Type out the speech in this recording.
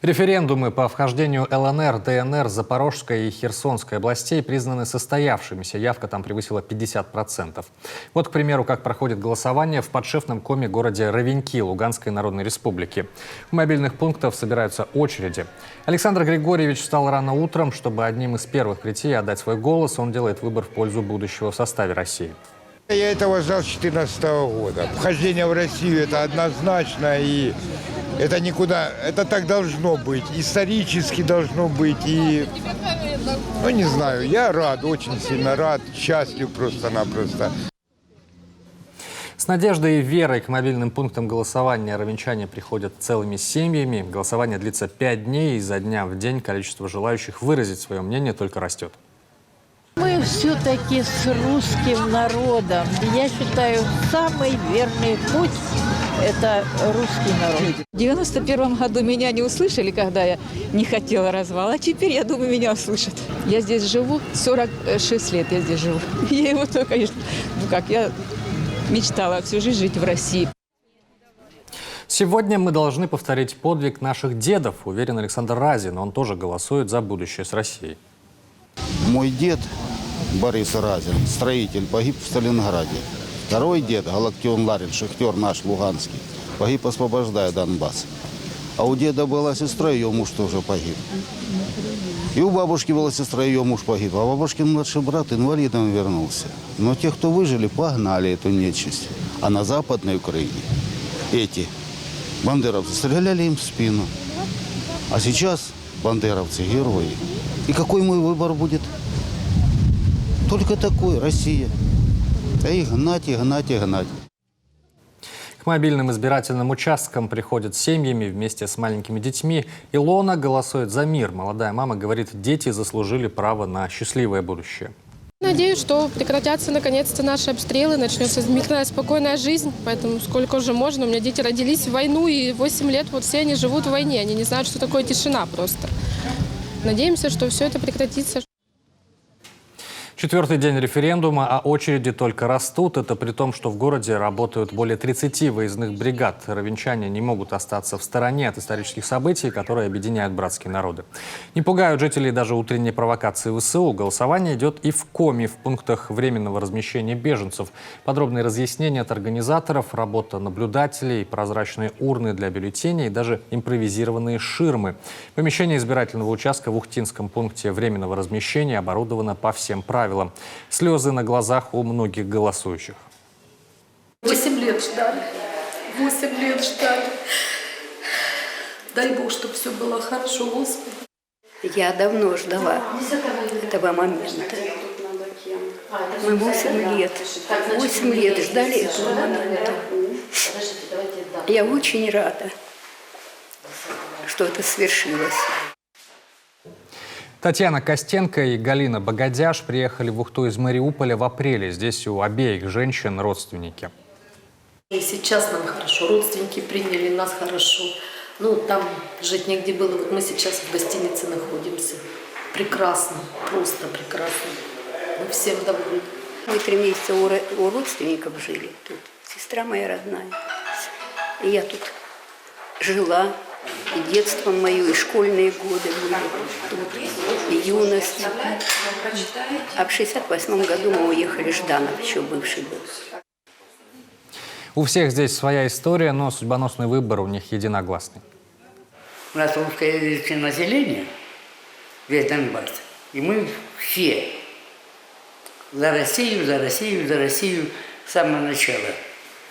Референдумы по вхождению ЛНР, ДНР, Запорожской и Херсонской областей признаны состоявшимися. Явка там превысила 50%. Вот, к примеру, как проходит голосование в подшефном коме городе Ровеньки Луганской Народной Республики. У мобильных пунктов собираются очереди. Александр Григорьевич встал рано утром, чтобы одним из первых прийти и отдать свой голос. Он делает выбор в пользу будущего в составе России. Я этого ждал с 2014 года. Вхождение в Россию – это однозначно, и это никуда, это так должно быть, исторически должно быть, и, ну не знаю, я рад, очень сильно рад, счастлив просто-напросто. С надеждой и верой к мобильным пунктам голосования ровенчане приходят целыми семьями. Голосование длится 5 дней, и изо дня в день количество желающих выразить свое мнение только растет. Мы все-таки с русским народом. Я считаю, самый верный путь – это русский народ. В 91 году меня не услышали, когда я не хотела развала, а теперь, я думаю, меня услышат. Я здесь живу, 46 лет я здесь живу. Я его только, конечно, я мечтала всю жизнь жить в России. Сегодня мы должны повторить подвиг наших дедов, уверен Александр Разин. Он тоже голосует за будущее с Россией. Мой дед Борис Разин, строитель, погиб в Сталинграде. Второй дед, Галактион Ларин, шахтер наш, луганский, погиб, освобождая Донбасс. А у деда была сестра, ее муж тоже погиб. И у бабушки была сестра, ее муж погиб. А бабушкин младший брат инвалидом вернулся. Но те, кто выжили, погнали эту нечисть. А на Западной Украине эти бандеровцы стреляли им в спину. А сейчас бандеровцы герои. И какой мой выбор будет? Только такой, Россия. А их гнать, и гнать, и гнать. К мобильным избирательным участкам приходят семьями вместе с маленькими детьми. Илона голосует за мир. Молодая мама говорит, дети заслужили право на счастливое будущее. Надеюсь, что прекратятся наконец-то наши обстрелы, начнется мирная, спокойная жизнь. Поэтому сколько уже можно. У меня дети родились в войну, и 8 лет вот все они живут в войне. Они не знают, что такое тишина просто. Надеемся, что все это прекратится. 4-й день референдума, а очереди только растут. Это при том, что в городе работают более 30 выездных бригад. Ровенчане не могут остаться в стороне от исторических событий, которые объединяют братские народы. Не пугают жителей даже утренние провокации ВСУ. Голосование идет и в Коми, в пунктах временного размещения беженцев. Подробные разъяснения от организаторов, работа наблюдателей, прозрачные урны для бюллетеней и даже импровизированные ширмы. Помещение избирательного участка в Ухтинском пункте временного размещения оборудовано по всем правилам. Слезы на глазах у многих голосующих. 8 лет ждали. 8 лет ждали. Дай Бог, чтобы все было хорошо, Господи. Я давно ждала этого момента. Мы 8 лет ждали этого момента. Я очень рада, что это свершилось. Татьяна Костенко и Галина Богодяш приехали в Ухту из Мариуполя в апреле. Здесь у обеих женщин родственники. И сейчас нам хорошо. Родственники приняли нас хорошо. Ну, там жить негде было. Вот мы сейчас в гостинице находимся. Прекрасно. Просто прекрасно. Мы всем довольны. Мы 3 месяца у родственников жили тут. Сестра моя родная. И я тут жила. И детство мое, и школьные годы были тут, и юность. А в 68 году мы уехали, Жданов еще бывший был. У всех здесь своя история, но судьбоносный выбор у них единогласный. У нас русскоязычное население, весь Донбасс, и мы все за Россию, за Россию, за Россию с самого начала.